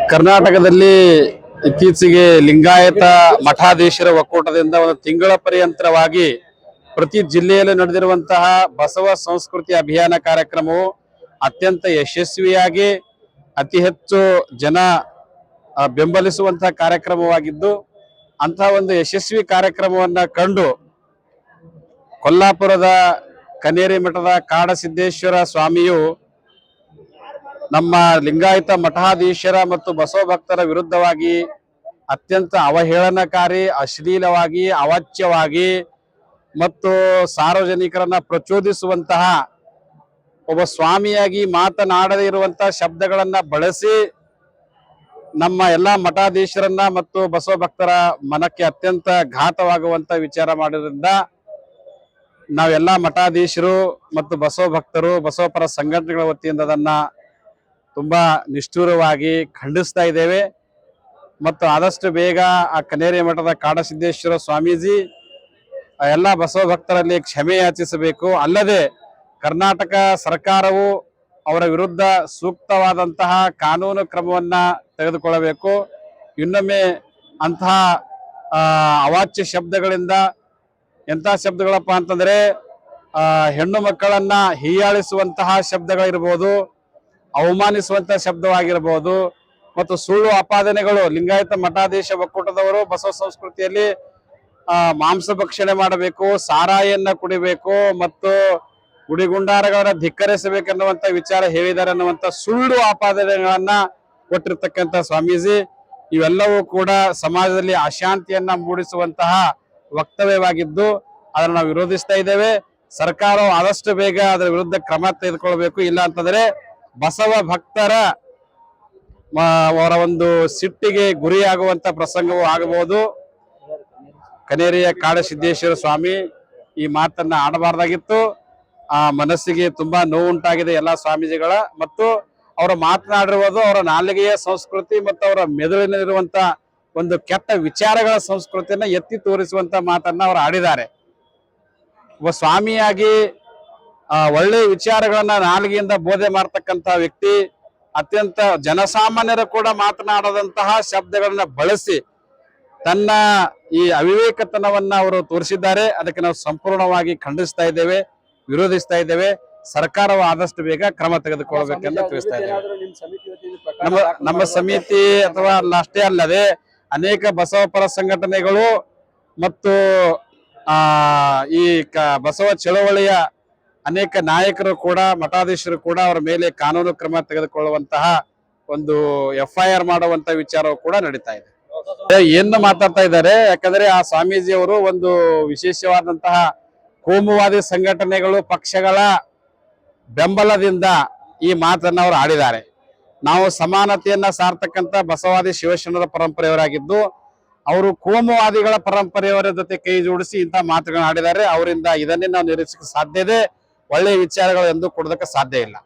ಕರ್ನಾಟಕದಲ್ಲಿ ಇತ್ತೀಚೆಗೆ ಲಿಂಗಾಯತ ಮಠಾಧೀಶರ ಒಕ್ಕೂಟದಿಂದ ಒಂದು ತಿಂಗಳ ಪರ್ಯಂತರವಾಗಿ ಪ್ರತಿ ಜಿಲ್ಲೆಯಲ್ಲಿ ನಡೆದಿರುವಂತಹ ಬಸವ ಸಂಸ್ಕೃತಿ ಅಭಿಯಾನ ಕಾರ್ಯಕ್ರಮವು ಅತ್ಯಂತ ಯಶಸ್ವಿಯಾಗಿ ಅತಿ ಹೆಚ್ಚು ಜನ ಬೆಂಬಲಿಸುವಂತಹ ಕಾರ್ಯಕ್ರಮವಾಗಿದ್ದು ಅಂತಹ ಒಂದು ಯಶಸ್ವಿ ಕಾರ್ಯಕ್ರಮವನ್ನ ಕಂಡು ಕೊಲ್ಲಾಪುರದ ಕನೇರಿ ಮಠದ ಕಾಡಸಿದ್ದೇಶ್ವರ ಸ್ವಾಮಿಯು ನಮ್ಮ ಲಿಂಗಾಯತ ಮಠಾಧೀಶರ ಮತ್ತು ಬಸವ ಭಕ್ತರ ವಿರುದ್ಧವಾಗಿ ಅತ್ಯಂತ ಅವಹೇಳನಕಾರಿ, ಅಶ್ಲೀಲವಾಗಿ, ಅವಾಚ್ಯವಾಗಿ ಮತ್ತು ಸಾರ್ವಜನಿಕರನ್ನ ಪ್ರಚೋದಿಸುವಂತಹ ಒಬ್ಬ ಸ್ವಾಮಿಯಾಗಿ ಮಾತನಾಡದೇ ಇರುವಂತಹ ಶಬ್ದಗಳನ್ನ ಬಳಸಿ ನಮ್ಮ ಎಲ್ಲಾ ಮಠಾಧೀಶರನ್ನ ಮತ್ತು ಬಸವ ಭಕ್ತರ ಮನಕ್ಕೆ ಅತ್ಯಂತ ಘಾತವಾಗುವಂತ ವಿಚಾರ ಮಾಡೋದ್ರಿಂದ ನಾವೆಲ್ಲಾ ಮಠಾಧೀಶರು ಮತ್ತು ಬಸವ ಭಕ್ತರು ಬಸವಪರ ಸಂಘಟನೆಗಳ ವತಿಯಿಂದ ಅದನ್ನ ತುಂಬಾ ನಿಷ್ಠುರವಾಗಿ ಖಂಡಿಸ್ತಾ ಇದ್ದೇವೆ. ಮತ್ತು ಆದಷ್ಟು ಬೇಗ ಆ ಕನೇರಿ ಮಠದ ಕಾಡಸಿದ್ದೇಶ್ವರ ಸ್ವಾಮೀಜಿ ಎಲ್ಲ ಬಸವ ಭಕ್ತರಲ್ಲಿ ಕ್ಷಮೆ ಯಾಚಿಸಬೇಕು. ಅಲ್ಲದೆ ಕರ್ನಾಟಕ ಸರ್ಕಾರವು ಅವರ ವಿರುದ್ಧ ಸೂಕ್ತವಾದಂತಹ ಕಾನೂನು ಕ್ರಮವನ್ನ ತೆಗೆದುಕೊಳ್ಳಬೇಕು. ಇನ್ನೊಮ್ಮೆ ಅಂತಹ ಅವಾಚ್ಯ ಶಬ್ದಗಳಿಂದ ಎಂಥ ಶಬ್ದಗಳಪ್ಪ ಅಂತಂದ್ರೆ ಹೆಣ್ಣು ಮಕ್ಕಳನ್ನ ಹೀಯಾಳಿಸುವಂತಹ ಶಬ್ದಗಳಿರ್ಬೋದು, ಅವಮಾನಿಸುವಂತಹ ಶಬ್ದವಾಗಿರ್ಬೋದು ಮತ್ತು ಸುಳ್ಳು ಆಪಾದನೆಗಳು. ಲಿಂಗಾಯತ ಮಠಾಧೀಶ ಒಕ್ಕೂಟದವರು ಬಸವ ಸಂಸ್ಕೃತಿಯಲ್ಲಿ ಮಾಂಸ ಭಕ್ಷಣೆ ಮಾಡಬೇಕು, ಸಾರಾಯಿಯನ್ನ ಕುಡಿಬೇಕು ಮತ್ತು ಗುಡಿಗುಂಡಾರಗಳನ್ನ ಧಿಕ್ಕರಿಸಬೇಕೆನ್ನುವಂತ ವಿಚಾರ ಹೇಳಿದ್ದಾರೆ ಅನ್ನುವಂತ ಸುಳ್ಳು ಆಪಾದನೆಗಳನ್ನ ಕೊಟ್ಟಿರ್ತಕ್ಕಂಥ ಸ್ವಾಮೀಜಿ ಇವೆಲ್ಲವೂ ಕೂಡ ಸಮಾಜದಲ್ಲಿ ಅಶಾಂತಿಯನ್ನ ಮೂಡಿಸುವಂತಹ ವಕ್ತವ್ಯವಾಗಿದ್ದು ಅದನ್ನು ನಾವು ವಿರೋಧಿಸ್ತಾ ಇದ್ದೇವೆ. ಸರ್ಕಾರವು ಆದಷ್ಟು ಬೇಗ ಅದರ ವಿರುದ್ಧ ಕ್ರಮ ತೆಗೆದುಕೊಳ್ಬೇಕು. ಇಲ್ಲ ಅಂತಂದ್ರೆ ಬಸವ ಭಕ್ತರ ಅವರ ಒಂದು ಸಿಟ್ಟಿಗೆ ಗುರಿಯಾಗುವಂತ ಪ್ರಸಂಗವೂ ಆಗಬಹುದು. ಕನೇರಿಯ ಕಾಡಸಿದ್ದೇಶ್ವರ ಸ್ವಾಮಿ ಈ ಮಾತನ್ನ ಆಡಬಾರ್ದಾಗಿತ್ತು. ಆ ಮನಸ್ಸಿಗೆ ತುಂಬಾ ನೋವುಂಟಾಗಿದೆ ಎಲ್ಲಾ ಸ್ವಾಮೀಜಿಗಳ. ಮತ್ತು ಅವರು ಮಾತನಾಡಿರುವುದು ಅವರ ನಾಲಿಗೆಯ ಸಂಸ್ಕೃತಿ ಮತ್ತು ಅವರ ಮೆದುಳಿನಲ್ಲಿರುವಂತ ಒಂದು ಕೆಟ್ಟ ವಿಚಾರಗಳ ಸಂಸ್ಕೃತಿಯನ್ನ ಎತ್ತಿ ತೋರಿಸುವಂತ ಮಾತನ್ನ ಅವರು ಆಡಿದ್ದಾರೆ. ಒಬ್ಬ ಸ್ವಾಮಿಯಾಗಿ ಒಳ್ಳೆ ವಿಚಾರಗಳನ್ನ ನಾಲಿಗೆಯಿಂದ ಬೋಧೆ ಮಾಡ್ತಕ್ಕಂತ ವ್ಯಕ್ತಿ ಅತ್ಯಂತ ಜನಸಾಮಾನ್ಯರು ಕೂಡ ಮಾತನಾಡದಂತಹ ಶಬ್ದಗಳನ್ನ ಬಳಸಿ ತನ್ನ ಈ ಅವಿವೇಕತನವನ್ನ ಅವರು ತೋರಿಸಿದ್ದಾರೆ. ಅದಕ್ಕೆ ನಾವು ಸಂಪೂರ್ಣವಾಗಿ ಖಂಡಿಸ್ತಾ ಇದ್ದೇವೆ, ವಿರೋಧಿಸ್ತಾ ಇದ್ದೇವೆ. ಸರ್ಕಾರವು ಆದಷ್ಟು ಬೇಗ ಕ್ರಮ ತೆಗೆದುಕೊಳ್ಳಬೇಕೆಂದು ತಿಳಿಸ್ತಾ ಇದ್ದೇವೆ. ನಮ್ಮ ಸಮಿತಿ ಅಥವಾ ಅಷ್ಟೇ ಅಲ್ಲದೆ ಅನೇಕ ಬಸವಪರ ಸಂಘಟನೆಗಳು ಮತ್ತು ಈ ಬಸವ ಚಳವಳಿಯ ಅನೇಕ ನಾಯಕರು ಕೂಡ ಮಠಾಧೀಶರು ಕೂಡ ಅವರ ಮೇಲೆ ಕಾನೂನು ಕ್ರಮ ತೆಗೆದುಕೊಳ್ಳುವಂತಹ ಒಂದು FIR ಮಾಡುವಂತ ವಿಚಾರವು ಕೂಡ ನಡೀತಾ ಇದೆ. ಏನು ಮಾತಾಡ್ತಾ ಇದ್ದಾರೆ ಯಾಕಂದ್ರೆ ಆ ಸ್ವಾಮೀಜಿ ಅವರು ಒಂದು ವಿಶೇಷವಾದಂತಹ ಕೋಮುವಾದಿ ಸಂಘಟನೆಗಳು ಪಕ್ಷಗಳ ಬೆಂಬಲದಿಂದ ಈ ಮಾತನ್ನ ಅವರು ಆಡಿದ್ದಾರೆ. ನಾವು ಸಮಾನತೆಯನ್ನ ಸಾರ್ತಕ್ಕಂಥ ಬಸವಾದಿ ಶಿವಶರಣರ ಪರಂಪರೆಯವರಾಗಿದ್ದು ಅವರು ಕೋಮುವಾದಿಗಳ ಪರಂಪರೆಯವರ ಜೊತೆ ಕೈ ಜೋಡಿಸಿ ಇಂತಹ ಮಾತುಗಳನ್ನ ಆಡಿದ್ದಾರೆ. ಅವರಿಂದ ಇದನ್ನೇ ನಾವು ನಿರೀಕ್ಷಿಸಕ್ಕೆ ಸಾಧ್ಯ ಇದೆ. ಒಳ್ಳೆಯ ವಿಚಾರಗಳು ಎಂದು ಕೊಡೋದಕ್ಕೆ ಸಾಧ್ಯ ಇಲ್ಲ.